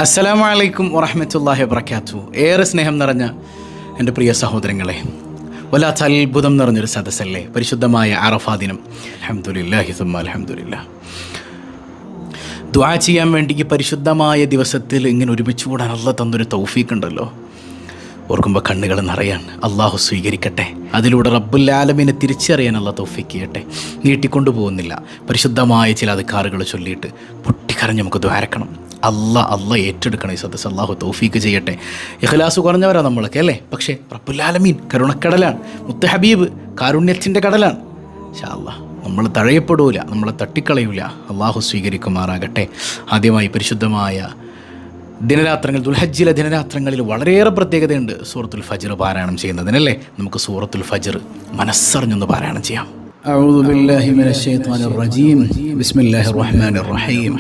അസ്സലാമു അലൈക്കും വറഹ്മത്തുള്ളാഹി വബറകാതുഹു. ഏറെ സ്നേഹം നിറഞ്ഞ എൻ്റെ പ്രിയ സഹോദരങ്ങളെ, വല്ലാത്ത അത്ഭുതം നിറഞ്ഞൊരു സദസ്സല്ലേ പരിശുദ്ധമായ അറഫാ ദിനം. അൽഹംദുലില്ലാഹി സുമ്മ അൽഹംദുലില്ലാഹ്. ദുആ ചെയ്യാൻ വേണ്ടി ഈ പരിശുദ്ധമായ ദിവസത്തിൽ ഇങ്ങനെ ഒരുമിച്ച് കൂടാൻ അല്ലാഹ് തന്നൊരു തൗഫീഖ് ഉണ്ടല്ലോ. ഓർക്കുമ്പോൾ കണ്ണുകൾ നിറയാൻ. അള്ളാഹു സ്വീകരിക്കട്ടെ. അതിലൂടെ റബ്ബുൽ ആലമീനെ തിരിച്ചറിയാൻ അല്ലാഹ് തൗഫീഖ് ചെയ്യട്ടെ. നീട്ടിക്കൊണ്ടു പോകുന്നില്ല. പരിശുദ്ധമായ ചില അദ്കാറുകൾ ചൊല്ലിയിട്ട് പൊട്ടിക്കരഞ്ഞ് നമുക്ക് ദ്വാരക്കണം. അള്ളാഹ് ഏറ്റെടുക്കണം ഈ സദസ്സ്. അള്ളാഹു തൗഫീഖ് ചെയ്യട്ടെ. ഇഖ്ലാസ് കുറഞ്ഞവരാ നമ്മളൊക്കെ അല്ലേ, പക്ഷേ റബ്ബുൽ ആലമീൻ കരുണക്കടലാണ്. മുത്ത് ഹബീബ് കാരുണ്യത്തിൻ്റെ കടലാണ്. ഇൻഷാ അല്ലാഹ് നമ്മൾ തഴയപ്പെടൂല, നമ്മളെ തട്ടിക്കളയൂല. അള്ളാഹു സ്വീകരിക്കുമാറാകട്ടെ. ആദ്യമായി പരിശുദ്ധമായ ദിനരാത്രങ്ങൾ, ദുൽഹജ്ജിലെ ദിനരാത്രങ്ങളിൽ വളരെയേറെ പ്രത്യേകതയുണ്ട് സൂറത്തുൽ ഫജ്ർ പാരായണം ചെയ്യുന്നതിനല്ലേ. നമുക്ക് സൂറത്തുൽ ഫജ്ർ മനസ്സറിഞ്ഞൊന്ന് പാരായണം ചെയ്യാം. അഊദു ബില്ലാഹി മിനശ് ശൈത്വാനിർ റജീം. ബിസ്മില്ലാഹിർ റഹ്മാനിർ റഹീം.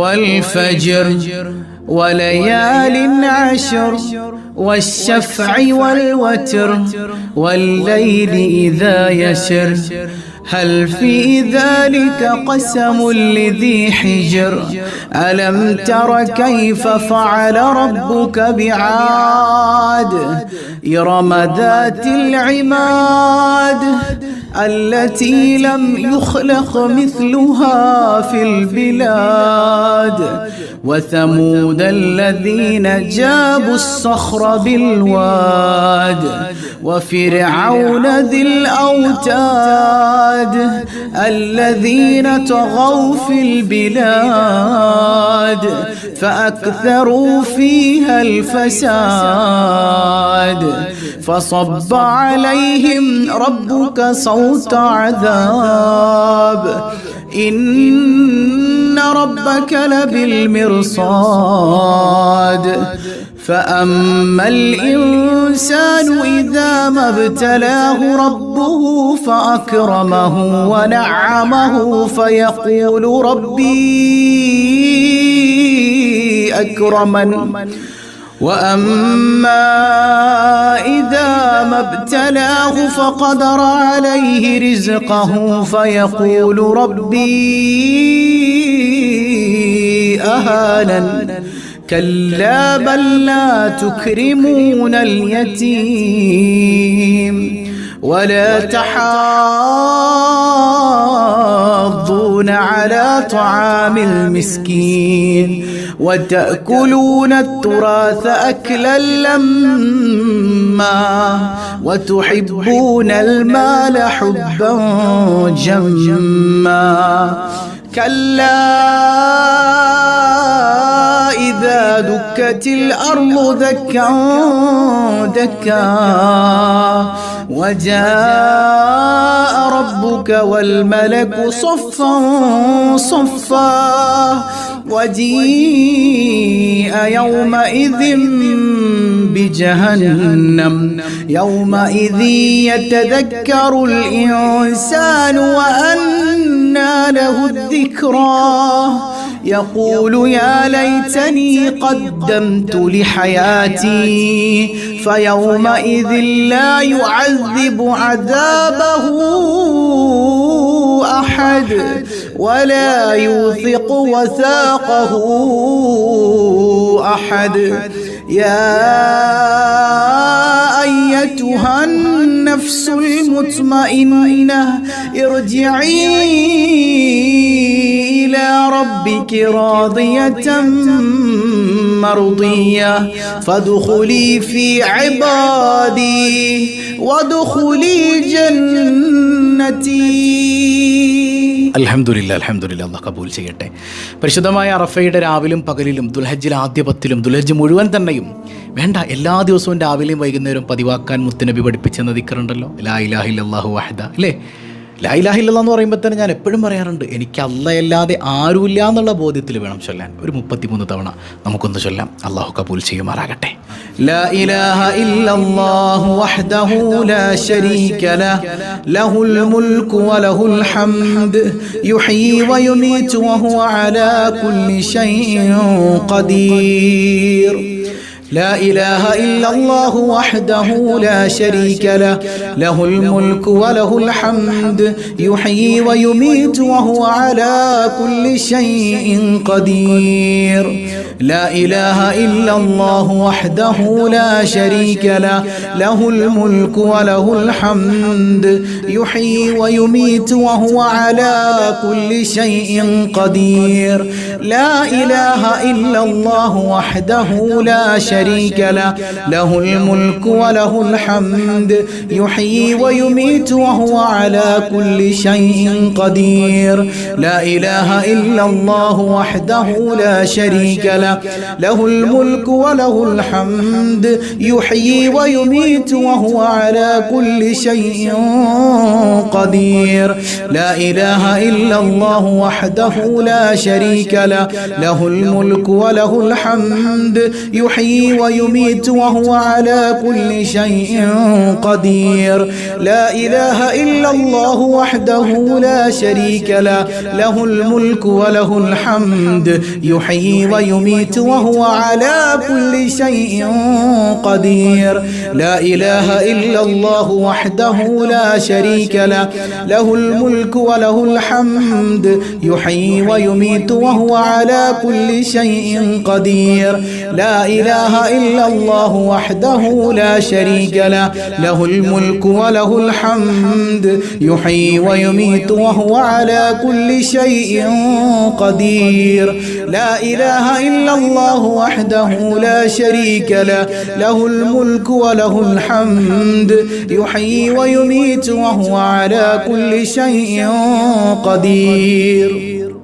والفجر وليال عشر والشفع والوتر والليل إذا يسر هل في ذلك قسم لذي حجر ألم تر كيف فعل ربك بعاد إرم ذات العماد التي لم يخلق مثلها في البلاد وثمود الذين جابوا الصخر بالواد وفرعون ذي الأوتاد الذين طغوا في البلاد فأكثروا فيها الفساد فصب عليهم ربك صوت عذاب إن ربك لبالمرصاد فأما الإنسان إذا ما ابتلاه ربه فأكرمه ونعمه فيقول ربي أكرمن وأما إذا ما ابتلاه فقدر عليه رزقه فيقول ربي أهانن كلا بل لا تكرمون اليتيم ولا تحاضون على طعام المسكين وتأكلون التراث أكلا لما وتحبون المال حبا جما كلا إذا دكت الأرض دكا دكا وجاء ربك والملك صفا صفا وجيء يومئذ بجهنم يومئذ يتذكر الإنسان وأنى له الذكرى يقول يا ليتني قدمت لحياتي فيومئذ لا يعذب عذابه أحد ولا يوثق وثاقه أحد يا أيتها النفس المطمئنة ارجعي إلى ربك راضية مرضية فادخلي في عبادي وادخلي جنتي. അൽഹംദുലില്ലാ അൽഹംദുലില്ലാ. അല്ലാഹ് കബൂൽ ചെയ്യട്ടെ. പരിശുദ്ധമായ അറഫയുടെ രാവിലും പകലിലും ദുൽഹജ്ജിൽ ആദ്യ പത്തിലും ദുൽഹജ്ജ് മുഴുവൻ തന്നെയും വേണ്ട എല്ലാ ദിവസവും രാവിലെയും വൈകുന്നേരവും പതിവാക്കാൻ മുത്തുനബി പഠിപ്പിച്ചെന്ന ദിക്റുണ്ടല്ലോ, ലാ ഇലാഹ ഇല്ലല്ലാഹു വഹദ അല്ലേ. ലാ ഇലാഹ ഇല്ലല്ലാഹ് എന്ന് പറയുമ്പോൾ തന്നെ ഞാൻ എപ്പോഴും പറയാറുണ്ട്, എനിക്ക് അല്ലാതെ ആരുമില്ല എന്നുള്ള ബോധ്യത്തിൽ വേണം ചൊല്ലാൻ. ഒരു 33 തവണ നമുക്കൊന്ന് ചൊല്ലാം. അള്ളാഹു കബൂൽ ചെയ്യുമാറാകട്ടെ. ലാ ഇലാഹ ഇല്ലല്ലാഹു വഹ്ദഹു ലാ ശരീക ലഹു ലഹുൽ മുൽക്കു വലഹുൽ ഹംദ് യുഹ്യി വയുമീതു വഹുവ അലാ കുല്ലി ശൈഇൻ ഖദീർ لا إله إلا الله وحده لا شريك له له الملك وله الحمد يحيي ويميت وهو على كل شيء قدير لا إله إلا الله وحده لا شريك له له الملك وله الحمد يحيي ويميت وهو على كل شيء قدير لا إله إلا الله وحده لا شريك له له الملك وله الحمد يحيي ويميت وهو على كل شيء قدير لا إله إلا الله وحده لا شريك له له الملك وله الحمد يحيي ويميت وهو على كل شيء قدير لا إله إلا الله وحده لا شريك له له الملك وله الحمد يحيي ويميت وهو على كل شيء قدير لا إله إلا الله وحده لا شريك له له الملك وله الحمد يحيي ويميت وهو على كل شيء قدير لا إله إلا الله وحده لا شريك له له الملك وله الحمد يحيي ويميت وهو على كل شيء قدير لا إله إلا الله وحده لا شريك له له الملك وله الحمد يحيي ويميت وهو على كل شيء قدير لا إله إلا الله وحده لا شريك له له الملك وله الحمد يحيي ويميت وهو على كل شيء قدير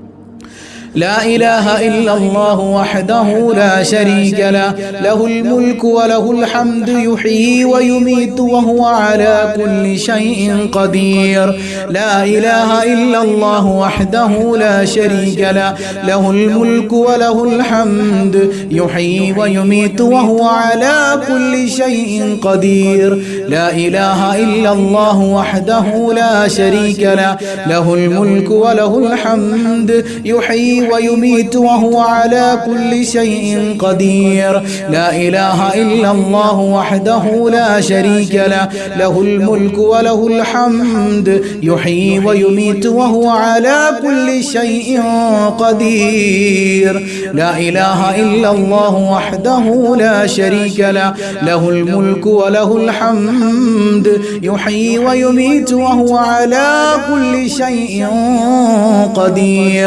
لا إله إلا الله وحده لا شريك له له الملك وله الحمد يحيي ويميت وهو على كل شيء قدير لا إله إلا الله وحده لا شريك له له الملك وله الحمد يحيي ويميت وهو على كل شيء قدير لا إله إلا الله وحده لا شريك له له الملك وله الحمد يحيي ويميت وهو على كل شيء قدير لا إله إلا الله وحده لا شريك له له الملك وله الحمد يحيي ويميت وهو على كل شيء قدير لا إله إلا الله وحده لا شريك له له الملك وله الحمد يحيي ويميت وهو على كل شيء قدير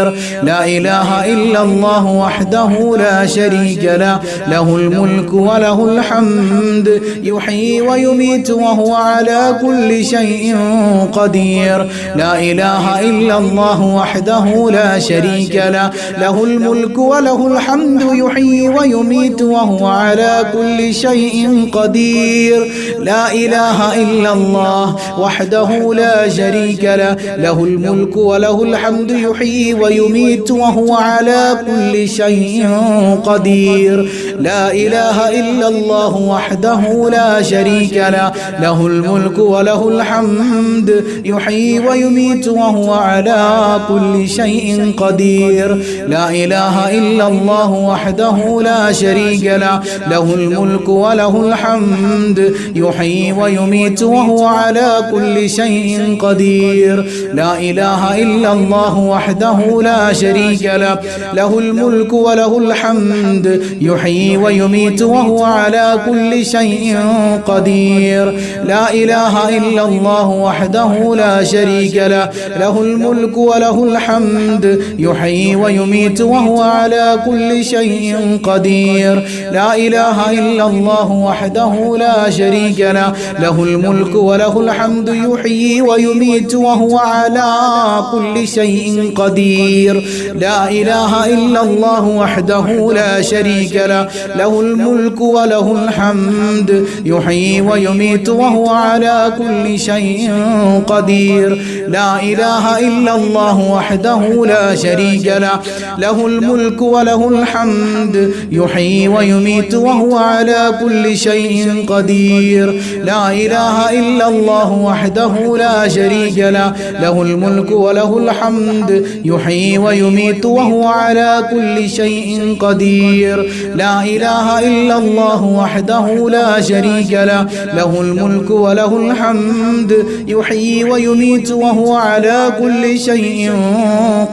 لا إله إلا الله وحده لا شريك له له الملك وله الحمد يحيي ويميت وهو على كل شيء قدير لا إله إلا الله وحده لا شريك له له الملك وله الحمد يحيي ويميت وهو على كل شيء قدير لا إله إلا الله وحده لا شريك له له الملك وله الحمد يحيي ويميت وهو على كل شيء قدير لا إله إلا الله وحده لا شريك له له الملك وله الحمد يحيي ويميت وهو على كل شيء قدير لا إله إلا الله وحده لا شريك له له الملك وله الحمد يحيي ويميت وهو على كل شيء قدير لا إله إلا الله وحده لا شريك له له الملك وله الحمد يحيي ويميت وهو على كل شيء قدير لا إله إلا الله وحده لا شريك له له الملك وله الحمد يحيي ويميت وهو على كل شيء قدير لا إله إلا الله وحده لا شريك له له الملك وله الحمد يحيي ويميت وهو على كل شيء قدير لا إله إلا الله وحده لا شريك له له الملك وله الحمد يحيي ويميت وهو على كل شيء قدير لا إله إلا الله وحده لا شريك له له الملك وله الحمد يحيي ويميت وهو على كل شيء قدير لا إله إلا الله وحده لا شريك له له الملك وله الحمد يحيي ويميت ويميت وهو على كل شيء قدير لا إله إلا الله وحده لا شريك له له الملك وله الحمد يحيي ويميت وهو على كل شيء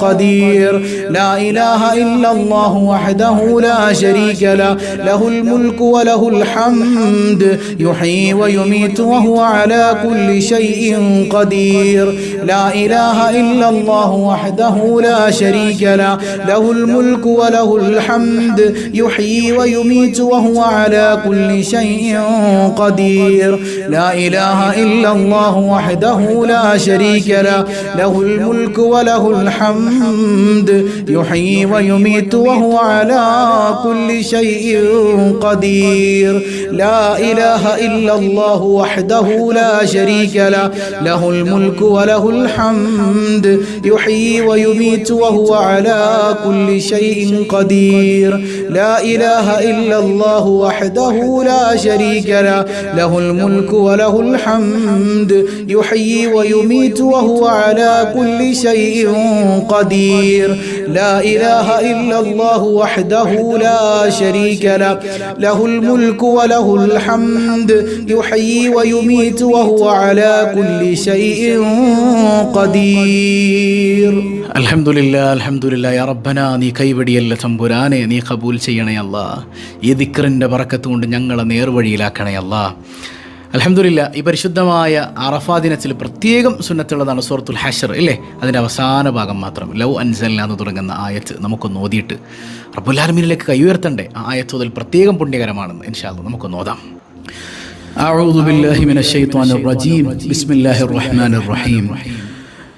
قدير لا إله إلا الله وحده لا شريك له له الملك وله الحمد يحيي ويميت وهو على كل شيء قدير لا إله إلا الله وحده لا شريك له له الملك وله الحمد يحيي ويميت وهو على كل شيء قدير لا إله إلا الله وحده لا شريك له له الملك وله الحمد يحيي ويميت وهو على كل شيء قدير لا إله إلا الله وحده لا شريك له له الملك وله الحمد يحيي ويميت وهو على كل شيء قدير لا إله إلا الله وحده لا شريك له له الملك وله الحمد يحيي ويميت وهو على كل شيء قدير لا إله إلا الله وحده لا شريك له له الملك وله الحمد يحيي ويميت وهو على كل شيء قدير അൽഹംദുലില്ലാ യാ റബ്ബന നീ കൈവടിയല്ല തമ്പുരാനെ നീ ഖബൂൽ ചെയ്യണേ അല്ലാ ഈ ദിക്റിൻ്റെ ബറക്കത്ത് കൊണ്ട് ഞങ്ങളെ നേർവഴിയിലാക്കണേ അല്ലാ അൽഹംദുലില്ലാ ഈ പരിശുദ്ധമായ അറഫാ ദിനത്തിൽ പ്രത്യേകം സുന്നത്തുള്ളതാണ് സൂറത്തുൽ ഹശ്ർ ഇല്ലേ അതിൻ്റെ അവസാന ഭാഗം മാത്രം ലൗ അൻസൽനാ എന്ന് തുടങ്ങുന്ന ആയത്ത് നമുക്കൊന്ന് ഓതിയിട്ട് റബ്ബുൽ ആലമീനിലേക്ക് കൈ ഉയർത്തണ്ടേ ആ ആയത്ത് ഓതൽ പ്രത്യേകം പുണ്യകരമാണെന്ന് ഇൻഷാ അല്ലാഹ് നമുക്കൊന്ന് ഓതാം അഊദു ബില്ലാഹി മിനശ് ശൈത്വാനിർ റജീം ബിസ്മില്ലാഹിർ റഹ്മാനിർ റഹീം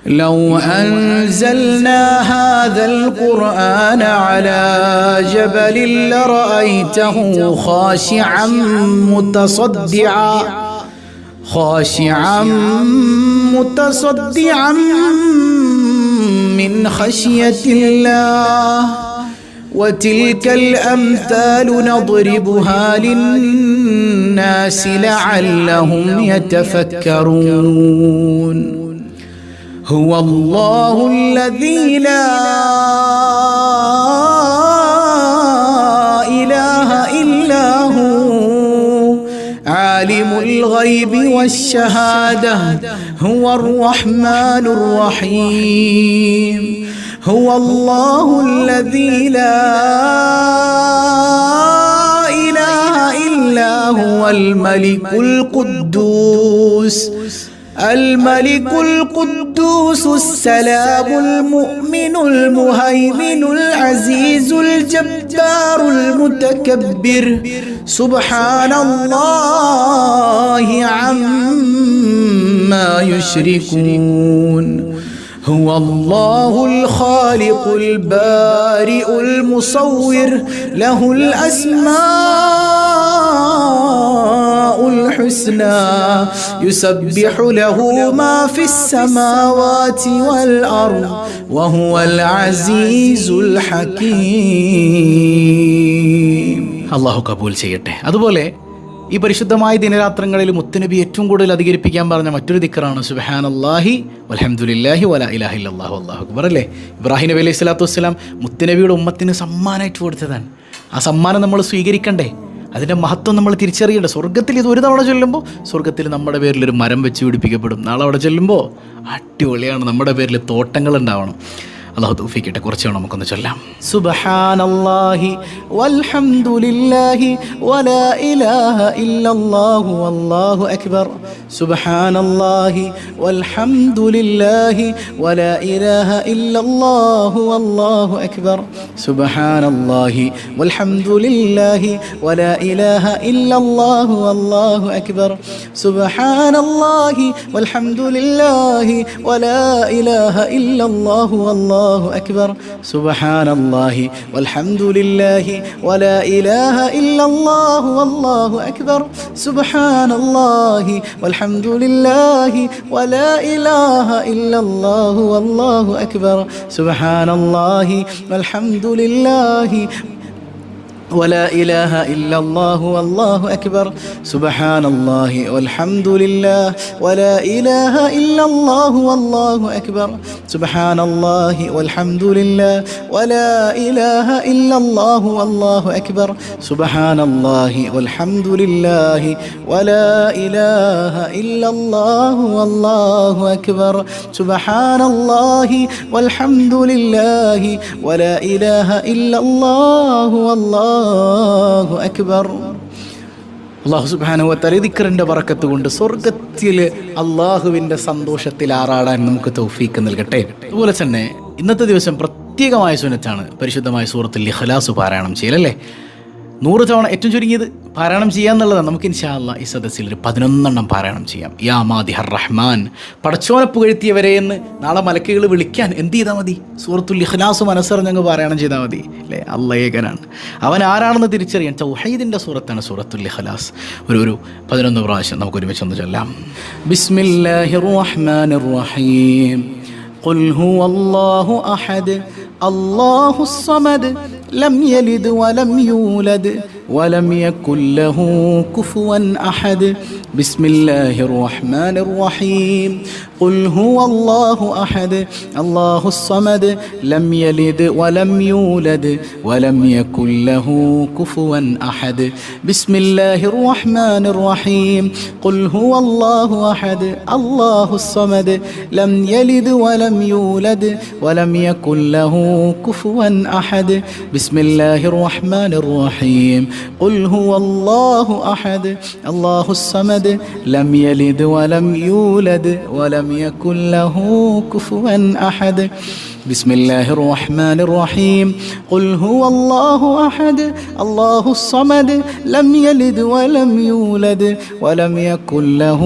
لو أنزلنا هذا القرآن على جبل لرأيته خاشعا متصدعا من خشية الله وتلك الأمثال نضربها للناس لعلهم يتفكرون هو الله الذي لا إله إلا هو عالم الغيب والشهادة هو الرحمن الرحيم هو الله الذي لا إله إلا هو الملك القدوس السلام المؤمن المهيمن العزيز الجبار المتكبر سبحان الله عما يشركون هو الله الخالق البارئ المصور له الأسماء الحسنى يسبح له ما في السماوات والأرض وهو العزيز الحكيم الله قبول ചെയ്യട്ടെ അതുപോലെ ഈ പരിശുദ്ധമായ ദിനരാത്രങ്ങളിൽ മുത്തുനബി ഏറ്റവും കൂടുതൽ അധികരിപ്പിക്കാൻ പറഞ്ഞ മറ്റൊരു ദിക്റാണ് സുബ്ഹാനല്ലാഹി വൽഹംദുലില്ലാഹി വലാ ഇലാഹ ഇല്ലല്ലാഹു അല്ലാഹു അക്ബർ അല്ലേ ഇബ്രാഹിം നബി അലൈഹി സ്വലാത്തു വസ്സലാം മുത്തുനബിയുടെ ഉമ്മത്തിന് സമ്മാനമായിട്ട് കൊടുത്തതാണ് ആ സമ്മാനം നമ്മൾ സ്വീകരിക്കണ്ടേ അതിൻ്റെ മഹത്വം നമ്മൾ തിരിച്ചറിയണ്ടേ സ്വർഗ്ഗത്തിൽ ഇത് ഒരു തവണ ചൊല്ലുമ്പോൾ സ്വർഗ്ഗത്തിൽ നമ്മുടെ പേരിലൊരു മരം വെച്ച് പിടിപ്പിക്കപ്പെടും നാളെ അവിടെ ചൊല്ലുമ്പോൾ അടിപൊളിയാണ് നമ്മുടെ പേരിൽ തോട്ടങ്ങൾ ഉണ്ടാവണം അല്ലാഹു തൗഫീഖ് ചെയ്യട്ടെ കുറച്ച് നമുക്കൊന്ന് ചൊല്ലാം സുബ്ഹാനല്ലാഹി വൽഹംദുലില്ലാഹി വലാ ഇലാഹ ഇല്ലല്ലാഹു വല്ലാഹു അക്ബർ സുബ്ഹാനല്ലാഹി വൽഹംദുലില്ലാഹി വലാ ഇലാഹ ഇല്ലല്ലാഹു വല്ലാഹു അക്ബർ സുബ്ഹാനല്ലാഹി വൽഹംദുലില്ലാഹി വലാ ഇലാഹ ഇല്ലല്ലാഹു വല്ലാഹു അക്ബർ സുബ്ഹാനല്ലാഹി വൽഹംദുലില്ലാഹി വലാ ഇലാഹ ഇല്ലല്ലാഹു വല്ലാഹു الله أكبر سبحان الله والحمد لله ولا إله إلا الله والله أكبر سبحان الله والحمد لله ولا إله إلا الله والله أكبر سبحان الله والحمد لله ولا إله إلا الله والله أكبر سبحان الله والحمد لله ولا إله إلا الله والله أكبر سبحان الله والحمد لله ولا إله إلا الله والله أكبر سبحان الله والحمد لله ولا إله إلا الله والله أكبر سبحان الله والحمد لله ولا إله إلا الله والله അക്ബർ. അല്ലാഹു സുബ്ഹാനഹു വ തആല ദിക്റിന്റെ ബറക്കത്ത് കൊണ്ട് സ്വർഗ്ഗത്തിൽ അല്ലാഹുവിൻ്റെ സന്തോഷത്തിൽ ആറാടാൻ നമുക്ക് തൗഫീക്ക് നൽകട്ടെ. അതുപോലെ തന്നെ ഇന്നത്തെ ദിവസം പ്രത്യേകമായ സുന്നത്താണ് പരിശുദ്ധമായ സൂറത്തുൽ ഇഖ്ലാസ് പാരായണം ചെയ്യലല്ലേ. 100 തവണ ഏറ്റവും ചുരുങ്ങിയത് പാരായണം ചെയ്യാന്നുള്ളതാണ്. നമുക്ക് ഇൻഷാ അല്ലാഹ് ഈ സദസ്സിൽ ഒരു 11 പാരായണം ചെയ്യാം. യാ മാദിഹർ റഹ്മാൻ, പടച്ചോനെ പുകഴ്ത്തിയവരെ എന്ന് നാളെ മലക്കുകൾ വിളിക്കാൻ എന്ത് ചെയ്താൽ മതി? സൂറത്തുൽ ഇഖ്ലാസ് മനസ്സറിഞ്ഞങ്ങ് പാരായണം ചെയ്താൽ മതി അല്ലേ. അല്ലാഹ് ഏകനാണ്, അവൻ ആരാണെന്ന് തിരിച്ചറിയാൻ തൗഹീദിൻ്റെ സൂറത്താണ് സൂറത്തുൽ ഇഖ്ലാസ്. ഒരു 11 പ്രാവശ്യം നമുക്ക് ഒരുമിച്ച് ഒന്ന് ചൊല്ലാം. ബിസ്മില്ലാഹിർ റഹ്മാനിർ റഹീം. ഖുൽ ഹുവല്ലാഹു അഹദ് അല്ലാഹുസ് സമദ് ലം യലിദ് വലം യൂലദ് ولم يكن له كفوا أحد بسم الله الرحمن الرحيم قل هو الله أحد الله الصمد لم يلد ولم يولد ولم يكن له كفوا أحد بسم الله الرحمن الرحيم قل هو الله أحد الله الصمد لم يلد ولم يولد ولم يكن له كفوا أحد بسم الله الرحمن الرحيم قل هو الله أحد الله الصمد لم يلد ولم يولد ولم يكن له كفوا أحد بسم الله الرحمن الرحيم قل هو الله أحد الله الصمد لم يلد ولم يولد ولم يكن له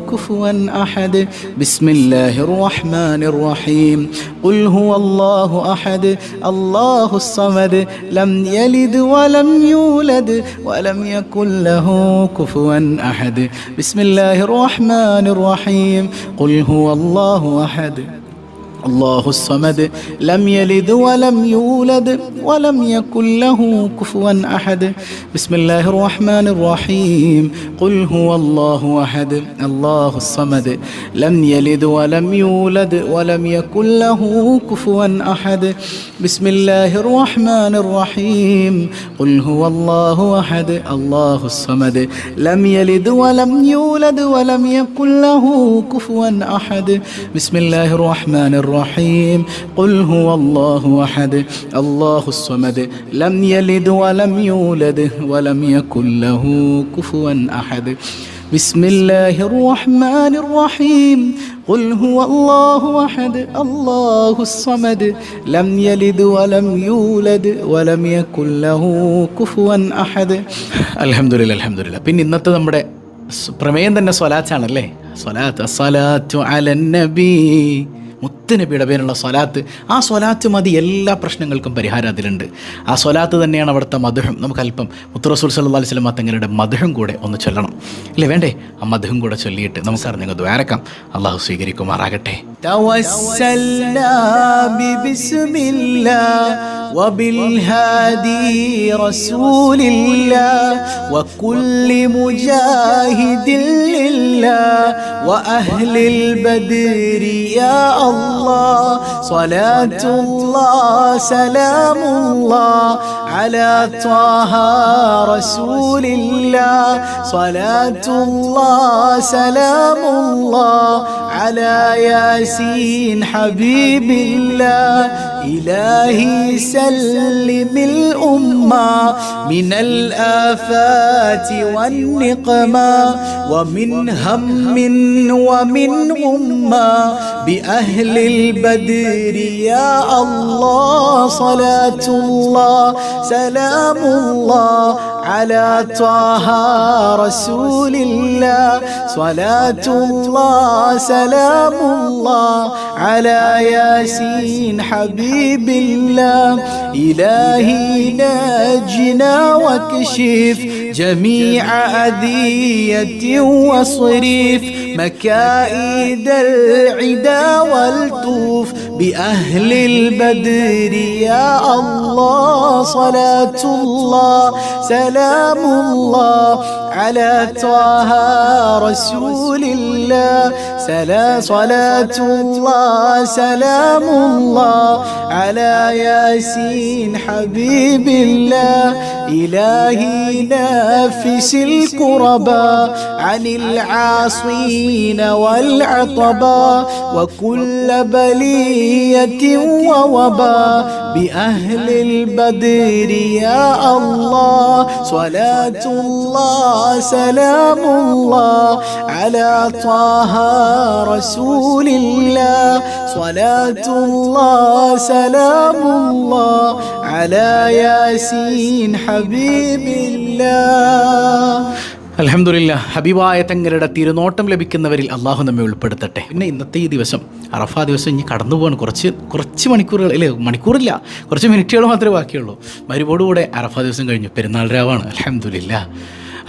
كفوا أحد بسم الله الرحمن الرحيم قل هو الله أحد الله الصمد لم يلد ولم يولد ولم يكن له كفوا أحد بسم الله الرحمن الرحيم قل هو الله أحد الله الصمد لم يلد ولم يولد ولم يكن له كفوا أحد بسم الله الرحمن الرحيم قل هو الله أحد الله الصمد لم يلد ولم يولد ولم يكن له كفوا أحد بسم الله الرحمن الرحيم قل هو الله أحد الله الصمد لم يلد ولم يولد ولم يكن له كفوا أحد بسم الله الرحمن الرحيم قل هو الله أحد الله الصمد لم يلد ولم يولد ولم يكن له كفوا أحد بسم الله الرحمن الرحيم قل هو الله أحد الله الصمد لم يلد ولم يولد ولم يكن له كفوا أحد അൽഹംദുലില്ലാ അൽഹംദുലില്ലാ. പിന്നെ ഇന്നത്തെ നമ്മുടെ പ്രമേയം തന്നെ സ്വലാത്താണല്ലേ. സ്വലാത്ത് അസ്സലാത്തു അലൻ നബി, മുത്തുനബിയുടെ പേരുള്ള സ്വലാത്ത്. ആ സ്വലാത്ത് മതി, എല്ലാ പ്രശ്നങ്ങൾക്കും പരിഹാരം അതിലുണ്ട്. ആ സ്വലാത്ത് തന്നെയാണ് അവിടുത്തെ മദ്ഹും. നമുക്ക് അല്പം മുത്ത് റസൂൽ സല്ലല്ലാഹു അലൈഹി വസല്ലം തങ്ങളുടെ മദ്ഹും കൂടെ ഒന്ന് ചൊല്ലണം ഇല്ലേ, വേണ്ടേ? ആ മദ്ഹും കൂടെ ചൊല്ലിയിട്ട് നമുക്ക് അറിഞ്ഞ ദ്വാരക്കാം. അള്ളാഹു സ്വീകരിക്കുമാറാകട്ടെ. തവസ്സൽനാ ബിസ്മില്ലാഹ് وبالهادي رسول الله وكل مجاهد لله وأهل البدر يا الله صلاة الله سلام الله على طه رسول الله صلاة الله سلام الله على ياسين حبيب الله إلهي سلم الأمة من الآفات والنقمة ومن هم ومن غمة بأهل البدر يا الله صلاة الله سلام الله على طه رسول الله صلاة الله سلام الله على ياسين حبيب الله إلهي نجنا واكشف جميع أذية واصرف مكائد العدا والطوف بأهل البدر يا الله صلاة الله سلام الله على طه رسول الله صلاة الله سلام الله على ياسين حبيب الله إلهي نافس الكرباء عن العاصين والعطباء وكل بلية ووباء بأهل البدر يا الله صلاة الله سلام الله على طه رسول الله صلاة الله سلام الله على ياسين حبيب الله. അൽഹംദുലില്ലാ, ഹബീബായ തങ്ങളുടെ തിരുനോട്ടം ലഭിക്കുന്നവരിൽ അള്ളാഹു നമ്മെ ഉൾപ്പെടുത്തട്ടെ. പിന്നെ ഇന്നത്തെ ഈ ദിവസം, അറഫാ ദിവസം ഇനി കടന്നു പോകാൻ കുറച്ച് മണിക്കൂറുകൾ, അല്ലേ മണിക്കൂറില്ല, കുറച്ച് മിനിറ്റുകൾ മാത്രമേ ബാക്കിയുള്ളൂ. മരുവോടുകൂടെ അറഫാ ദിവസം കഴിഞ്ഞു, പെരുന്നാൾ രാവാണ്. അൽഹംദുലില്ലാ.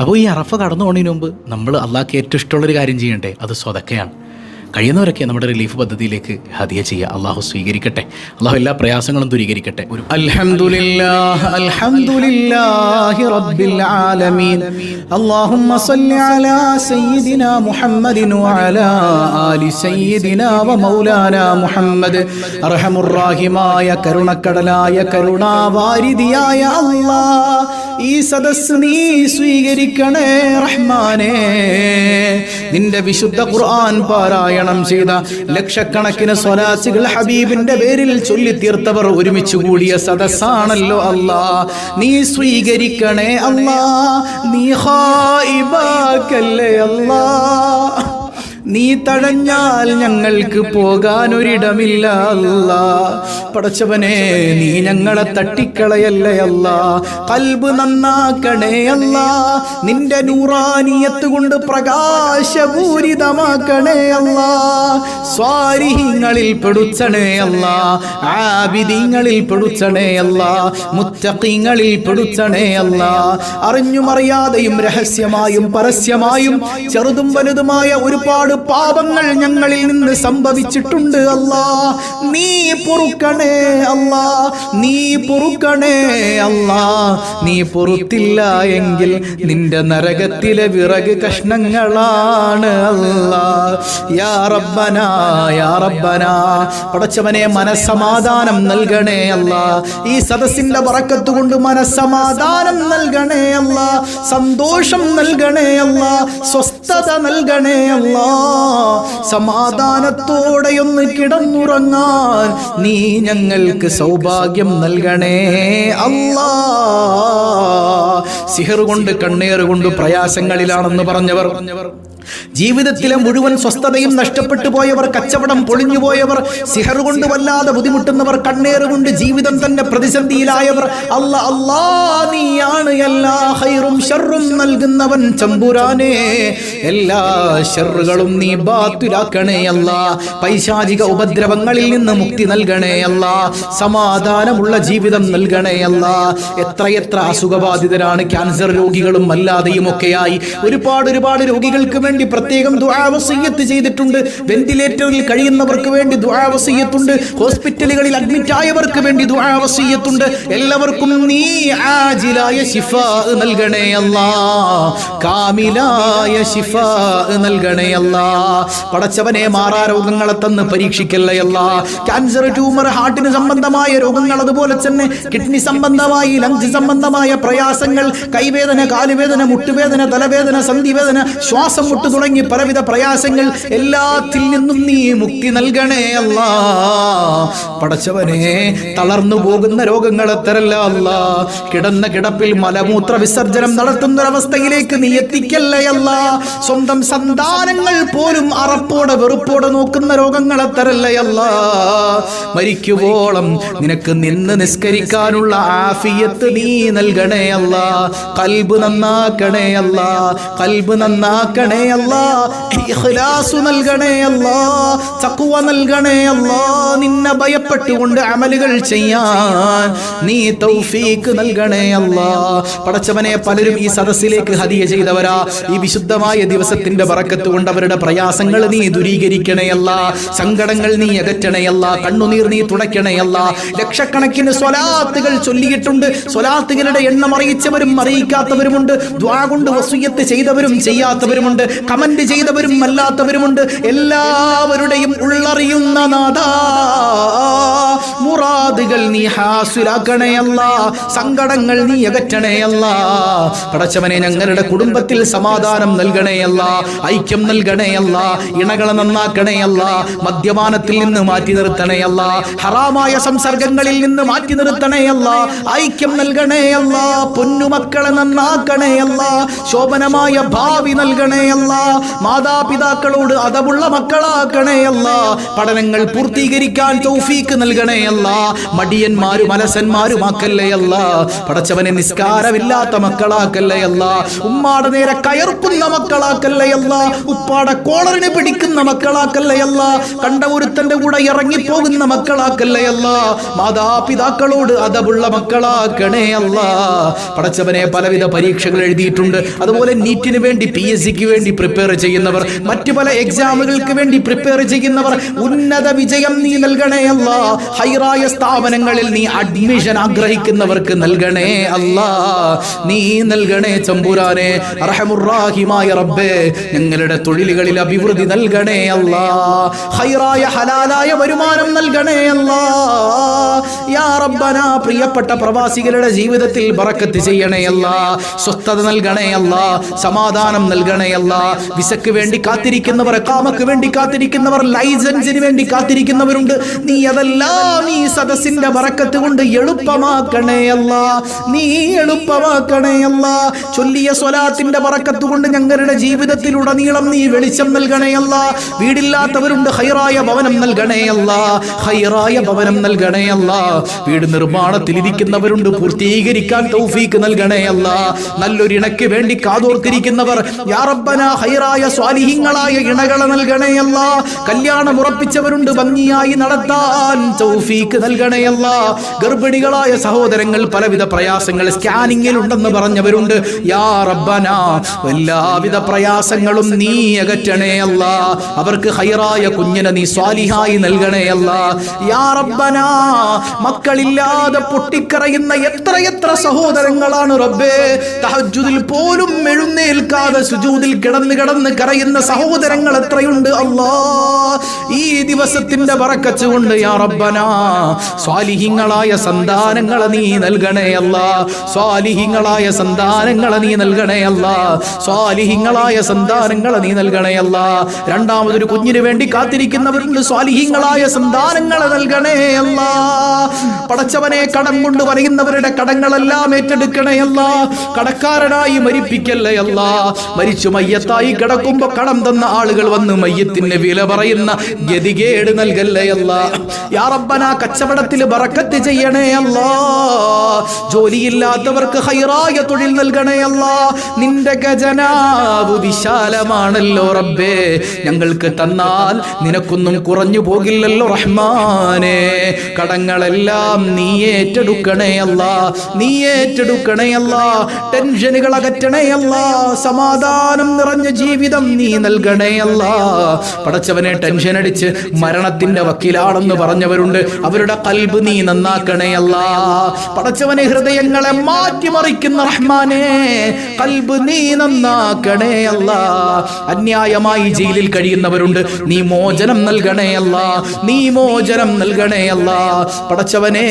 അപ്പോൾ ഈ അറഫ കടന്നു പോകുന്നതിന് മുമ്പ് നമ്മൾ അള്ളാഹ്ക്ക് ഏറ്റവും ഇഷ്ടമുള്ളൊരു കാര്യം ചെയ്യണ്ടേ, അത് സ്വതക്കയാണ്. കഴിയുന്നവരൊക്കെ നമ്മുടെ റിലീഫ് പദ്ധതിയിലേക്ക് ഹദിയ ചെയ്യുക. അള്ളാഹു സ്വീകരിക്കട്ടെ, അള്ളാഹു എല്ലാ പ്രയാസങ്ങളും ദൂരീകരിക്കട്ടെ. അൽഹംദുലില്ലാഹ് അൽഹംദുലില്ലാഹി റബ്ബിൽ ആലമീൻ. അല്ലാഹുമ്മ സ്വല്ലി അലാ സയ്യിദിനാ മുഹമ്മദിൻ വഅലാ ആലി സയ്യിദിനാ വ മൗലാനാ മുഹമ്മദ്. അർഹമുർ റഹീമായ കരുണക്കടലായ കരുണാവാരിധിയായ അല്ലാഹ്, ഈ സദസ്സ് നീ സ്വീകരിക്കണേ റഹ്മാനേ. നിന്റെ വിശുദ്ധ ഖുർആൻ പാരായണം ചെയ്ത ലക്ഷക്കണക്കിന് സ്വലാത്തുകൾ ഹബീബിന്റെ പേരിൽ ചൊല്ലിത്തീർത്തവർ ഒരുമിച്ച് കൂടിയ സദസ്സാണല്ലോ അല്ലാ. നീ സ്വീകരിക്കണേ അല്ലാ, നീ ഖായിബാക്കല്ലേ അല്ലാ. നീ തടഞ്ഞാൽ ഞങ്ങൾക്ക് പോകാനൊരിടമില്ല അല്ലാ. പടച്ചവനെ, നീ ഞങ്ങളെ തട്ടിക്കളയല്ലേ അല്ലാ. ഖൽബ് നന്നാക്കണേ അല്ലാ. നിന്റെ നൂറാനിയത്ത് കൊണ്ട് പ്രകാശപൂരിതമാക്കണേ അല്ലാ. സ്വാലിഹീങ്ങളിൽ പെടുത്തണേ അല്ലാ. ആബിദീങ്ങളിൽ പെടുത്തണേ അല്ലാ. മുത്തഖീങ്ങളിൽ പെടുത്തണേ അല്ലാ. അറിഞ്ഞും അറിയാതെയും രഹസ്യമായും പരസ്യമായും ചെറുതും വലുതുമായ ഒരുപാട് പാപങ്ങൾ ഞങ്ങളിൽ നിന്ന് സംഭവിച്ചിട്ടുണ്ട് അല്ലാ. നീ പൊറുക്കണേ അല്ലാ, നീ പൊറുക്കണേ അല്ലാ. നീ പൊറുത്തില്ല എങ്കിൽ നിന്റെ നരകത്തിലെ വിറക് കഷ്ണങ്ങളാണ് അല്ലാ. യാ റബ്ബനാ യാ റബ്ബനാ. പടച്ചവനെ, മനസ്സമാധാനം നൽകണേ അല്ലാ. ഈ സദസ്സിന്റെ ബറക്കത്ത് കൊണ്ട് മനസ്സമാധാനം നൽകണേ അല്ലാ. സന്തോഷം നൽകണേ അല്ലാ. സ്വസ്ഥത നൽകണേ അല്ലാ. സമാധാനത്തോടെയൊന്ന് കിടന്നുറങ്ങാൻ നീ ഞങ്ങൾക്ക് സൗഭാഗ്യം നൽകണേ അല്ലാ. സിഹർ കൊണ്ട് കണ്ണേറ് കൊണ്ട് പ്രയാസങ്ങളിലാണെന്ന് പറഞ്ഞവർ, ജീവിതത്തിലെ മുഴുവൻ സ്വസ്ഥതയും നഷ്ടപ്പെട്ടു പോയവർ, കച്ചവടം പൊളിഞ്ഞു പോയവർ, സിഹർ കൊണ്ട് വല്ലാതെ ബുദ്ധിമുട്ടുന്നവർ, കണ്ണേറ് കൊണ്ട് ജീവിതം തന്നെ പ്രതിസന്ധിയിലായവർ, അല്ലാ അല്ലാ, നീയാണ് എല്ലാ ഖൈറും ശർറും നൽകുന്നവൻ ചമ്പുരാനേ. എല്ലാ ശർറുകളും നീ ബാത്തിലാക്കണേ അല്ലാ. പൈശാചിക ഉപദ്രവങ്ങളിൽ നിന്ന് മുക്തി നൽകണേ അല്ലാ. സമാധാനമുള്ള ജീവിതം നൽകണേ അല്ലാ. എത്രയെത്ര അസുഖബാധിതരാണ്, ക്യാൻസർ രോഗികളും അല്ലാതെയും ഒക്കെയായി ഒരുപാട് രോഗികൾക്ക് വേണ്ടി പ്രത്യേകം ദുആ വസിയ്യത്ത് ചെയ്തിട്ടുണ്ട്. വെന്റിലേറ്ററിൽ കഴിയുന്നവർക്ക് വേണ്ടി ദുആ വസിയ്യത്തുണ്ട്. ഹോസ്പിറ്റലുകളിൽ അഡ്മിറ്റ് ആയവർക്ക് വേണ്ടി ദുആ വസിയ്യത്തുണ്ട്. എല്ലാവർക്കും നീ ആജിലായ ശിഫാ നൽകണേ അല്ലാ. കാമിലായ ശിഫാ നൽകണേ അല്ലാ. പടച്ചവനെ, മാറാ രോഗങ്ങളെ തന്ന് പരീക്ഷിക്കല്ലേ അല്ലാ. ക്യാൻസർ, ട്യൂമർ, ഹാർട്ടിന് സംബന്ധമായ രോഗങ്ങൾ, അതുപോലെ തന്നെ കിഡ്നി സംബന്ധമായി, ലങ്സ് സംബന്ധമായ പ്രയാസങ്ങൾ, കൈവേദന, കാലുവേദന, മുട്ടുവേദന, തലവേദന, സന്ധിവേദന, ശ്വാസം മുട്ട് തുടങ്ങി പലവിധ പ്രയാസങ്ങൾ, എല്ലാത്തിൽ നിന്നും നീ മുക്തി നൽകണേ അല്ലാ. പടച്ചവനെ, തളർന്നു പോകുന്ന രോഗങ്ങളെ തരല്ല അല്ലാ. കിടന്ന കിടപ്പിൽ മലമൂത്ര വിസർജനം നടത്തുന്നൊരവസ്ഥയിലേക്ക് നീ എത്തിക്കല്ലേ അല്ലാ. സ്വന്തം സന്താനങ്ങൾ പോലും അറപ്പോടെ വെറുപ്പോടെ നോക്കുന്ന രോഗങ്ങളെ തരല്ലേ അല്ലാ. മരിക്കുവോളം നിനക്ക് നിന്ന് നിസ്കരിക്കാനുള്ള ആഫിയത്ത് നീ നൽകണേ അല്ലാ. ഖൽബ് നന്നാക്കണേ അല്ലാ. ഖൽബ് നന്നാക്കണേ അല്ലാ, ഇഖ്ലാസ് നൽകണേ അല്ലാ, തഖ്വ നൽകണേ അല്ലാ. നിന്നെ ഭയപ്പെട്ടുകൊണ്ട് അമലുകൾ ചെയ്യാൻ നീ തൗഫീഖ് നൽകണേ അല്ലാ. പടച്ചവനെ, പലരും ഈ സദസ്സിലേക്ക് ഹദിയ ചെയ്തവരാ. ഈ വിശുദ്ധമായ ദിവസത്തിന്റെ ബറക്കത്ത് കൊണ്ട് അവരുടെ പ്രയാസങ്ങൾ നീ ദൂരീകരിക്കണേ അല്ലാ, സങ്കടങ്ങൾ നീ അകറ്റണേ അല്ലാ, കണ്ണുനീർ നീ തുടയ്ക്കണേ അല്ലാ. ലക്ഷക്കണക്കിന് സ്വലാത്തുകൾ ചൊല്ലിയിട്ടുണ്ട്. സ്വലാത്തുകളുടെ എണ്ണം അറിയിച്ചവരും അറിയിക്കാത്തവരുമുണ്ട്, ദുആ കൊണ്ട് വസിയ്യത്ത് ചെയ്തവരും ചെയ്യാത്തവരുമുണ്ട്, കമന്റ് ചെയ്തവരും അല്ലാത്തവരുമുണ്ട്. എല്ലാവരുടെയും ഉള്ളറിയുന്ന നാഥാ, മുറാദുകൾ നീ ഹാസിലാക്കണേ അല്ലാ, സങ്കടങ്ങൾ നീ അകറ്റണേ അല്ലാ. പടച്ചവനെ, ഞങ്ങളുടെ കുടുംബത്തിൽ സമാധാനം നൽകണേ അല്ലാ, ഐക്യം നൽകണേ അല്ലാ, ഇണകളെ നന്നാക്കണേ അല്ലാ, മദ്യപാനത്തിൽ നിന്ന് മാറ്റി നിർത്തണേ അല്ലാ, ഹറാമായ സംസർഗങ്ങളിൽ നിന്ന് മാറ്റി നിർത്തണേ അല്ലാ, ഐക്യം നൽകണേ അല്ലാ, പൊന്നുമക്കളെ നന്നാക്കണേ അല്ലാ, ശോഭനമായ ഭാവി നൽകണേ അല്ലാ, മാതാപിതാക്കളോട് അതവുള്ള മക്കളാക്കണേ അല്ലാ, പഠനങ്ങൾ പൂർത്തീകരിക്കാൻ തൗഫീക്ക് നൽകണേ അല്ലാ, മടിയന്മാരും അലസന്മാരുമാക്കല്ലേ അല്ലാ. പടച്ചവനെ, നിസ്കാരമില്ലാത്ത മക്കളാക്കല്ലേ അല്ലാ, ഉമ്മാടെ നേരെ കയർക്കുന്ന മക്കളാക്കല്ലേ അല്ലാ, ഉപ്പാടെ കോളറിന് പിടിക്കുന്ന മക്കളാക്കല്ലേ അല്ലാ, കണ്ട ഒരുത്തന്റെ കൂടെ ഇറങ്ങിപ്പോകുന്ന മക്കളാക്കല്ലേ അല്ലാ, മാതാപിതാക്കളോട് അതവുള്ള മക്കളാക്കണേ അല്ലാ. പടച്ചവനെ, പലവിധ പരീക്ഷകൾ എഴുതിയിട്ടുണ്ട്. അതുപോലെ നീറ്റിന് വേണ്ടി, PSCക്ക് വേണ്ടി പ്രിപ്പയർ ചെയ്യുന്നവർ, മറ്റു പല എക്സാമുകൾക്ക് വേണ്ടി പ്രിപ്പയർ ചെയ്യുന്നവർ, ഉന്നത വിജയം നീ നൽകണേ അല്ലാ. ഹൈറായ സ്ഥാപനങ്ങളിൽ നീ അഡ്മിഷൻ ആഗ്രഹിക്കുന്നവർക്ക് നൽകണേ അല്ലാ, നീ നൽകണേ തമ്പുരാനെ. അർഹമുർറാഹിമായ റബ്ബേ, ഞങ്ങളുടെ തൊഴിലുകളിൽ അഭിവൃദ്ധി നൽകണേ അല്ലാ, ഹൈറായ ഹലാലായ വരുമാനം നൽകണേ അല്ലാ. യാ റബ്ബനാ, പ്രിയപ്പെട്ട പ്രവാസികളുടെ ജീവിതത്തിൽ ബറക്കത്ത് ചെയ്യണേ അല്ലാ, സ്വസ്ഥത നൽകണേ അല്ലാ, സമാധാനം നൽകണേ അല്ലാ. വിസക്ക് വേണ്ടി കാത്തിരിക്കുന്നവർ, ഇഖാമക്ക് വേണ്ടി കാത്തിരിക്കുന്നവർ, ലൈസൻസിന് വേണ്ടി കാത്തിരിക്കുന്നവരുണ്ട്. നീ അതെല്ലാം ഈ സദസ്സിന്റെ ബറക്കത്ത് കൊണ്ട് എളുപ്പമാക്കണേ അല്ലാ, നീ എളുപ്പമാക്കണേ അല്ലാ. ചൊല്ലിയ സ്വലാത്തിന്റെ ബറക്കത്ത് കൊണ്ട് ഞങ്ങളുടെ ജീവിതത്തിലുടനീളം നീ വെളിച്ചം നൽകണേ അല്ലാ. വീടില്ലാത്തവരുണ്ട്, ഹൈറായ ഭവനം നൽകണേ അല്ലാ, ഹൈറായ ഭവനം നൽകണേ അല്ലാ. വീട് നിർമ്മാണത്തിലിരിക്കുന്നവരുണ്ട്, പൂർത്തീകരിക്കാൻ തൗഫീക്ക് നൽകണേ അല്ലാ. നല്ലൊരു ഇണയ്ക്ക് വേണ്ടി കാതോർത്തിരിക്കുന്നവർ, യാ റബ്ബനാ, ഹൈറായ സ്വാലിഹീങ്ങളായ ഇണകളെ നൽകണേ അല്ലാ. കല്യാണം ഉറപ്പിച്ചവരുണ്ട്, ഭംഗിയായി നടത്താൻ തൗഫീക്ക് നൽകണേ അല്ലാ. ഗർഭിണികളായ സഹോദരങ്ങൾ, പലവിധ പ്രയാസങ്ങൾ സ്കാനിങ്ങിൽ ഉണ്ടെന്ന് പറഞ്ഞവരുണ്ട്, യാ റബ്ബനാ, എല്ലാവിധ പ്രയാസങ്ങളും നീ അകറ്റണേ അല്ലാ. അവർക്ക് ഹൈറായ കുഞ്ഞിനെ നീ സ്വാലിഹായി നൽകണേ അല്ലാ. യാ റബ്ബനാ, മക്കളില്ലാതെ പൊട്ടിക്കരയുന്ന എത്രയെത്ര സഹോദരങ്ങളാണ് റബ്ബേ. തഹജ്ജുദിൽ പോലും എഴുന്നേൽക്കാതെ സുജൂദിൽ കിടന്ന് കരയുന്ന സഹോദരങ്ങൾ എത്രയുണ്ട് അല്ലാ. ഈ ദിവസത്തിന്റെ ബറക്കത്ത് കൊണ്ട് യാ റബ്ബനാ, സ്വാലിഹീങ്ങളായ സന്താനങ്ങളെ നീ നൽകണേ അല്ലാ, സ്വാലിഹീങ്ങളായ സന്താനങ്ങളെ നീ നൽകണേ അല്ലാ, സ്വാലിഹീങ്ങളായ സന്താനങ്ങളെ നീ നൽകണേ അല്ലാ. രണ്ടാമതൊരു കുഞ്ഞിന് വേണ്ടി കാത്തിരിക്കുന്നവരുണ്ട്, സ്വാലിഹീങ്ങളായ സന്താനങ്ങളെ നൽകണേ അല്ലാ. പടച്ചവനെ, കടം കൊണ്ട് പറയുന്നവരുടെ കടങ്ങളെല്ലാം ഏറ്റെടുക്കണേ അല്ലാ. കടക്കാരനായി മരിപ്പിക്കല്ലേ അല്ലാ. മരിച്ചു മയ്യത്തായി കിടക്കുമ്പോ കടം തന്ന ആളുകൾ വന്ന് മയ്യത്തിന് വില പറയുന്ന ഗതികേട് നൽകല്ലേ അല്ലാ. യാ റബ്ബനാ, കച്ചവടത്തിൽ ബറക്കത്ത് ചെയ്യണേ അല്ലാ. ജോലിയില്ലാത്തവർക്ക് ഹൈറായ തൊഴിൽ നൽകണേ അല്ലാ. നിന്റെ ഖജനാവ് വിശാലമാണല്ലോ റബ്ബേ, ഞങ്ങൾക്ക് തന്നാൽ നിനക്കൊന്നും കുറഞ്ഞു പോകില്ലല്ലോ റഹ്മാനേ. കടങ്ങളെല്ലാം നീ ഏറ്റെടുക്കണേ അല്ലാ, നീ ഏറ്റെടുക്കണേ അല്ലാ. ടെൻഷനുകൾ അകറ്റണേ അല്ലാ, സമാധാനം നിറഞ്ഞ ജീവിതം നീ നൽകണേ അല്ലാ. പടച്ചവനെ, ടെൻഷൻ അടിച്ച് മരണത്തിന്റെ വക്കീലാണെന്ന് പറഞ്ഞവരുണ്ട്, അവരുടെ ഖൽബ് നീ നന്നാക്കണേ അല്ലാ. പടച്ചവനെ, ഹൃദയങ്ങളെ മാറ്റിമറിക്കുന്ന റഹ്മാനേ, ഖൽബ് നീ നന്നാക്കണേ അല്ലാ. അന്യായമായി ജയിലിൽ കഴിയുന്നവരുണ്ട്, നീ മോചനം നൽകണേ അല്ലാ, നീ മോചനം നൽകണേ അല്ലാ. പടച്ചവനെ,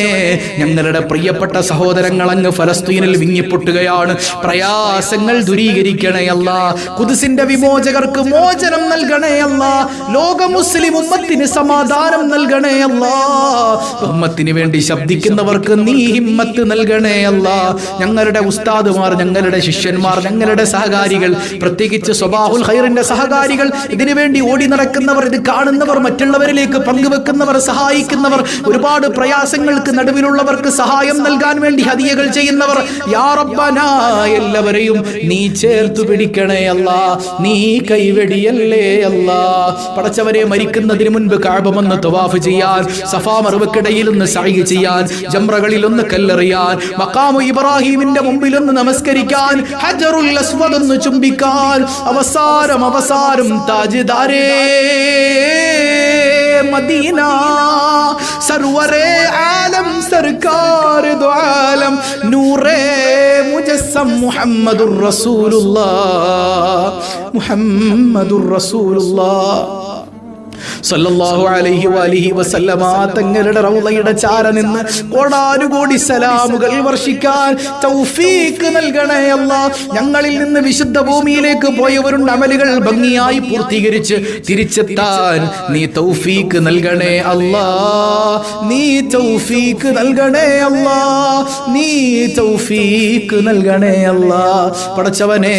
ഞങ്ങളുടെ പ്രിയപ്പെട്ട സഹോദരങ്ങൾ അങ്ങ് ഫലസ്തീനിൽ വിങ്ങിപ്പൊട്ടുകയാണ്, പ്രയാസങ്ങൾ ദൂരീകരിക്കണേ അല്ലാ. ഖുദ്സിന്റെ വിമോചകർക്ക് മോചനം നൽകണേ അല്ലാ. ലോക മുസ്ലിം ഉമ്മത്തിന് സമാധാനം നൽകണേ അല്ലാ. ഉമ്മത്തിന് വേണ്ടി ശബ്ദിക്കുന്നവർക്ക് നീ ഹിമ്മത്ത് നൽകണേ അല്ലാ. ഞങ്ങളുടെ ഉസ്താദുമാർ, ഞങ്ങളുടെ ശിഷ്യന്മാർ, ഞങ്ങളുടെ സഹകാരികൾ, പ്രത്യേകിച്ച് സ്വബാഹുൽ ഖൈറിന്റെ സഹകാരികൾ, ഇതിനു വേണ്ടി ഓടി നടക്കുന്നവർ, ഇത് കാണുന്നവർ, മറ്റുള്ളവരിലേക്ക് പങ്കുവെക്കുന്നവർ, സഹായിക്കുന്നവർ, ഒരുപാട് പ്രയാസങ്ങൾക്ക് നടുവിലുള്ളവർക്ക് സഹായം നൽകാൻ വേണ്ടി ഹദിയകൾ ചെയ്യുന്നവർ, യാ റബ്ബനാ, എല്ലാവരെയും നീ ചേർത്തു പിടിക്കണേ അല്ലാ. നീ കൈവെടിയല്ലേ അല്ലാ. പടച്ചവരെ, മരിക്കുന്നതിന് മുൻപ് കഅബ തവാഫ് ചെയ്യാൻ, സഫാ മർവക്കിടയിൽ ഒന്ന് സഅയ് ചെയ്യാൻ, ജംറകളിൽ ഒന്ന് കല്ലെറിയാൻ, മഖാമു ഇബ്രാഹിമിന്റെ മുമ്പിൽ ഒന്ന് നമസ്കരിക്കാൻ, ഹജറുൽ അസ്വദ് ഒന്ന് ചുംബിക്കാൻ, അവസാനം താജ്ദാരേ മദീന സർവരേ ആലം സർക്കാർ ദു ആലം നൂറേ മുജസ്സം മുഹമ്മദുർ റസൂലുള്ളാഹ് സല്ലല്ലാഹു അലൈഹി വഅലിഹി വസല്ലമ തങ്ങളുടെ റൗളയുടെ ചാര നിന്ന് കോടാനുകോടി സലാമുകൾ വർഷിക്കാൻ തൗഫീഖ് നൽകണേ അല്ലാഹ്. ഞങ്ങളിൽ നിന്ന് വിശുദ്ധ ഭൂമിയിലേക്ക് പോയവരുടെ അമലുകൾ ഭംഗിയായി പൂർത്തീകരിച്ച് തിരിച്ചെത്താൻ നീ തൗഫീഖ് നൽകണേ അല്ലാഹ്. നീ തൗഫീഖ് നൽകണേ അല്ലാഹ്. നീ തൗഫീഖ് നൽകണേ അല്ലാഹ്. പടച്ചവനെ,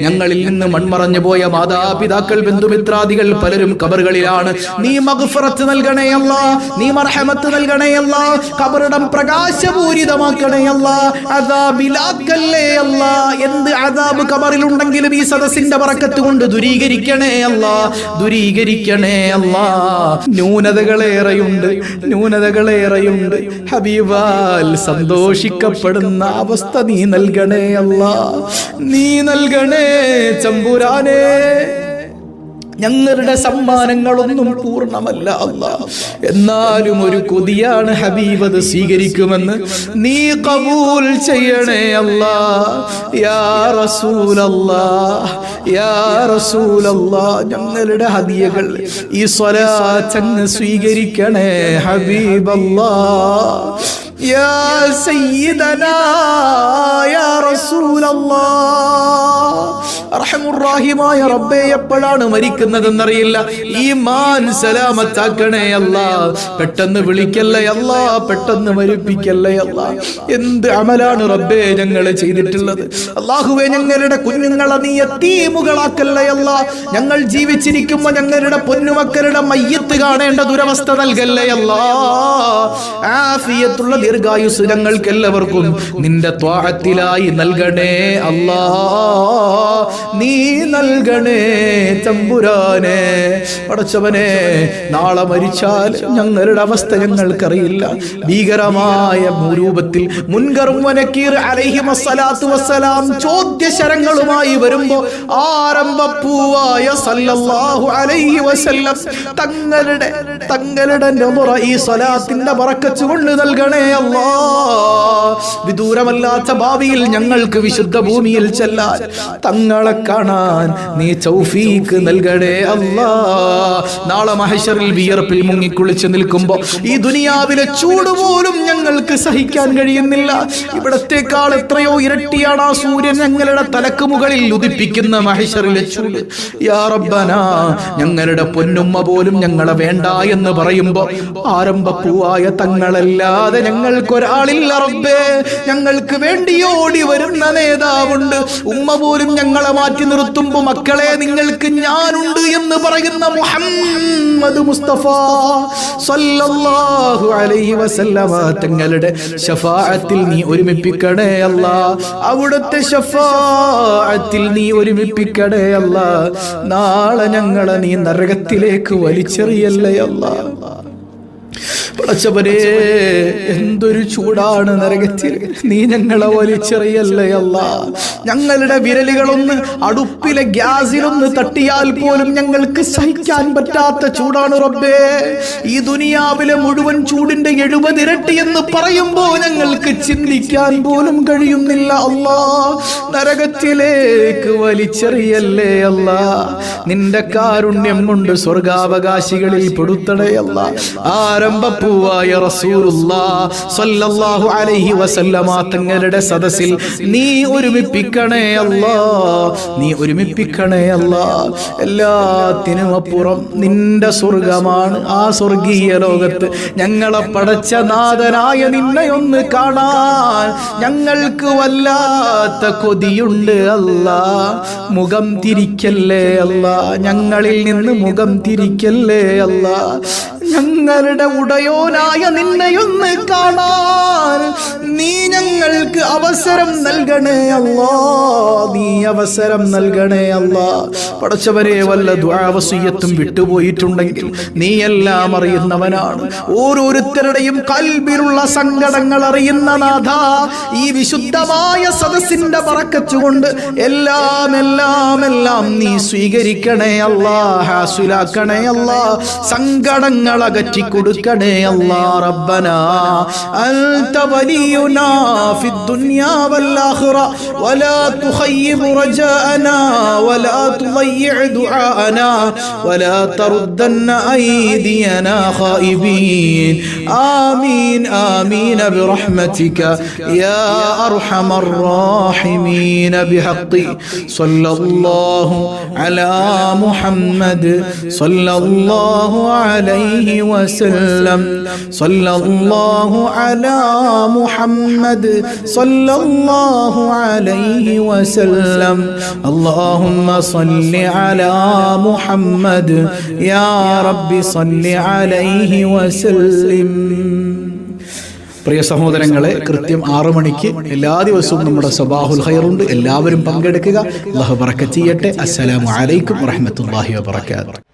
ഞങ്ങളിൽ നിന്ന് മൺമറഞ്ഞു പോയ മാതാപിതാക്കൾ, ബന്ധുമിത്രാദികൾ പലരും ഖബറുകളിലാണ്. നീ മഗ്ഫിറത്ത് നൽകണേ അല്ലാഹ്. നീ മർഹമത്ത് നൽകണേ അല്ലാഹ്. ഖബറിടം പ്രകാശപൂരിതമാക്കണേ അല്ലാഹ്. അദാബിലാക്കല്ലേ അല്ലാഹ്. എന്ത് അദാബ് ഖബറിലുണ്ടെങ്കിലും ഈ സദസ്സിന്റെ ബറക്കത്ത് കൊണ്ട് ദൂരീകരിക്കണേ അല്ലാഹ്. ദൂരീകരിക്കണേ അല്ലാഹ്. ന്യൂനതകളേറെയുണ്ട്. ഹബീബാൽ സന്തോഷിക്കപ്പെടുന്ന അവസ്ഥ നീ നൽകണേ അല്ലാഹ്. നീ നൽകണേ തമ്പുരാനേ. ഞങ്ങളുടെ സമ്മാനങ്ങളൊന്നും പൂർണ്ണമല്ല അല്ലാഹ്, എന്നാലും ഒരു കൊതിയാണ് ഹബീബ് അത് സ്വീകരിക്കുമെന്ന് നീ ഖബൂൽ ചെയ്യണേ അല്ലാഹ്. യാ റസൂലല്ലാഹ്, യാ റസൂലല്ലാഹ്, ഞങ്ങളുടെ ഹദിയകൾ ഈ സ്വലാത്ത് അങ്ങ് സ്വീകരിക്കണേ ഹബീബല്ലാഹ്. യാ സയ്യിദനാ യാ റസൂലല്ലാഹ്. റഹ്മുർ-റഹീമായ റബ്ബേ, എപ്പോഴാണ് മരിക്കുന്നതെന്നറിയില്ല. ഈമാൻ സലാമത്താക്കണേ അല്ലാഹ്. പെട്ടെന്ന് വിളിക്കല്ലേ അല്ലാഹ്, പെട്ടെന്ന് മരിപ്പിക്കല്ലേ അല്ലാഹ്. എന്ത് അമലാണ് റബ്ബേ ഞങ്ങൾ ചെയ്തിട്ടുള്ളത്. അല്ലാഹുവേ, ഞങ്ങളുടെ കുഞ്ഞുങ്ങളെ നീ യതീമുകളാക്കല്ലേ അല്ലാഹ്. ഞങ്ങൾ ജീവിച്ചിരിക്കുമ്പോൾ ഞങ്ങളുടെ പൊന്നുമക്കളുടെ മയ്യത്ത് കാണേണ്ട ദുരവസ്ഥ നൽകല്ലേ അല്ലാഹ്. ആഫിയത്തുള്ള ദീർഘായുസ് ഞങ്ങൾക്ക് എല്ലാവർക്കും നിന്റെ ത്വാഅത്തിലായി നൽകണേ അല്ലാഹ്. നീ നൽകണേ തമ്പുരാനെ. പടച്ചവനെ, നാളെ മരിച്ചാൽ ഞങ്ങളുടെ അവസ്ഥ ഞങ്ങൾക്കറിയില്ല. ഭീകരമായ രൂപത്തിൽ മുൻകറും വനക്കീർ അലൈഹിമസ്സലാത്തു വസ്സലാം ചോദ്യശരങ്ങളുമായി വരുമ്പോ ആരംഭപ്പൂവായ സല്ലല്ലാഹു അലൈഹി വസല്ലം തങ്ങളുടെ നബറ ഈ സ്വലാത്തിന്റെ ബറക്കത്ത് കൊണ്ട് നൽകണേ അല്ലാഹ്. വിദൂരമല്ലാത്ത ഭാവിയിൽ ഞങ്ങൾക്ക് വിശുദ്ധ ഭൂമിയിൽ ചെല്ലാൻ, തങ്ങളെ കാണാൻ നീ തൗഫീഖ് നൽകണേ അല്ലാഹ്. നാളെ മഹ്ശറിൽ വിയർപ്പിൽ മുങ്ങിക്കുളിച്ച് നിൽക്കുമ്പോ ഈ ദുനിയാവിലെ ചൂട് പോലും ഞങ്ങൾക്ക് സഹിക്കാൻ കഴിയുന്നില്ല. ഇവിടത്തേക്കാൾ എത്രയോ ഇരട്ടിയാണ് ആ സൂര്യൻ ഞങ്ങളുടെ തലക്ക് മുകളിൽ ഉദിപ്പിക്കുന്ന മഹ്ശറിലെ ചൂട്. യാ റബ്ബനാ, ഞങ്ങളുടെ പൊന്നുമ്മ പോലും ഞങ്ങളെ വേണ്ട എന്ന് പറയുമ്പോ ആരംഭപ്പൂവായ തങ്ങളല്ലാതെ ഞങ്ങൾക്കൊരാളില്ല റബ്ബേ. ഞങ്ങൾക്ക് വേണ്ടി ഓടി വരുന്ന നേതാവുണ്ട്. ഉമ്മ പോലും ഞങ്ങളെ മാറ്റി നിർത്തുമ്പോ മക്കളെ നിങ്ങൾക്ക് ഞാനുണ്ട് എന്ന് പറയുന്ന മുഹമ്മദ് മുസ്തഫ സല്ലല്ലാഹു അലൈഹി വസല്ലമ തങ്ങളുടെ ശഫാഅത്തിൽ നീ ഒരുമിപ്പിക്കണേ അല്ലാഹ്. അവിടുത്തെ ശഫാഅത്തിൽ നീ ഒരുമിപ്പിക്കണേ അല്ലാഹ്. നാളെ ഞങ്ങളെ നീ നരകത്തിലേക്ക് വലിച്ചെറിയല്ലേ അല്ലാഹ്. പടച്ചവനെ, എന്തൊരു ചൂടാണ് നരകത്തിൽ. നീ ഞങ്ങളെ വലിച്ചെറിയല്ലേ അല്ലാഹ്. ഞങ്ങളുടെ വിരലുകളൊന്ന് അടുപ്പിലെ ഗ്യാസിലൊന്ന് തട്ടിയാൽ പോലും ഞങ്ങൾക്ക് സഹിക്കാൻ പറ്റാത്ത ചൂടാണ് റബ്ബേ. ഈ ദുനിയാവിലെ മുഴുവൻ ചൂടിന്റെ 70 ഇരട്ടി എന്ന് പറയുമ്പോ ഞങ്ങൾക്ക് ചിന്തിക്കാൻ പോലും കഴിയുന്നില്ല അല്ലാഹ്. നരകത്തിലേക്ക് വലിച്ചെറിയല്ലേ അല്ലാഹ്. നിന്റെ കാരുണ്യം കൊണ്ട് സ്വർഗാവകാശികളിൽ പെടുത്തണേ അല്ലാഹ്. ആരംഭപ്പൂവായ റസൂലുള്ളാഹ് സ്വല്ലല്ലാഹു അലൈഹി വസല്ലമ തങ്ങളുടെ സദസ്സിൽ നീ ഒരുമിപ്പിക്കണേ അല്ലാഹ്. നീ ഒരുമിപ്പിക്കണേ അല്ലാഹ്. എല്ലാത്തിനും അപ്പുറം നിന്റെ സ്വർഗമാണ്. ആ സ്വർഗീയ ലോകത്ത് ഞങ്ങളെ പടച്ച നാഥനായ നിന്നെ ഒന്ന് കാണാൻ ഞങ്ങൾക്ക് വല്ലാത്ത കൊതിയുണ്ട് അല്ലാഹ്. മുഖം തിരിക്കല്ലേ അല്ലാഹ്. ഞങ്ങളിൽ നിന്ന് മുഖം തിരിക്കല്ലേ അല്ലാഹ്. ഞങ്ങളുടെ ഉടയോനായ നിന്നെയൊന്ന് കാണാൻ നീ ഞങ്ങൾക്ക് അവസരം നൽകണേ അല്ലാ, നീ അവസരം നൽകണേ അല്ലാ. പടച്ചവരെ, വല്ല ദുആ വസിയ്യത്തും വിട്ടുപോയിട്ടുണ്ടെങ്കിൽ നീ എല്ലാം അറിയുന്നവനാണ്. ഓരോരുത്തരുടെയും കൽബിലുള്ള സങ്കടങ്ങൾ അറിയുന്ന നാഥ, ഈ വിശുദ്ധമായ സദസ്സിന്റെ ബറക്കത്ത് കൊണ്ട് എല്ലാം എല്ലാം എല്ലാം നീ സ്വീകരിക്കണേ അല്ലാ, ഹാസിലാക്കണേ അല്ലാ, സങ്കടങ്ങൾ അകറ്റി കൊടുക്കണേ അല്ലാ. റബ്ബനാ അൻത വലിയുനാ ഫിദ്ദുനിയാ വൽആഖിറ വലാ തുഖയ്യിബ് റജാഅനാ വലാ തുളയ്യിഅ ദുആഅനാ വലാ തറുദ്ദന്ന അയ്ദിയനാ ഖായിബീൻ. ആമീൻ ആമീൻ ബിറഹ്മതിക യാ അർഹമർ റാഹിമീൻ. ബിഹഖി സ്വല്ലല്ലാഹു അലാ മുഹമ്മദ് സ്വല്ലല്ലാഹു അലൈഹി വസല്ലം സ്വല്ലല്ലാഹു അലാ മുഹമ്മദ് സ്വല്ലല്ലാഹു അലൈഹി വസല്ലം. അല്ലാഹുമ്മ സ്വല്ലി അലാ മുഹമ്മദ് യാ റബ്ബി സ്വല്ലി അലൈഹി വസല്ലം. പ്രിയ സഹോദരങ്ങളെ, കൃത്യം 6 മണിക്ക് എല്ലാ ദിവസവും നമ്മുടെ സബാഹുൽ ഖൈറുണ്ട്. എല്ലാവരും പങ്കെടുക്കുക. അല്ലാഹു ബറക്കത്ത് ചെയ്യട്ടെ. അസ്സലാമു അലൈക്കും വറഹ്മത്തുള്ളാഹി വബറകാതുഹു.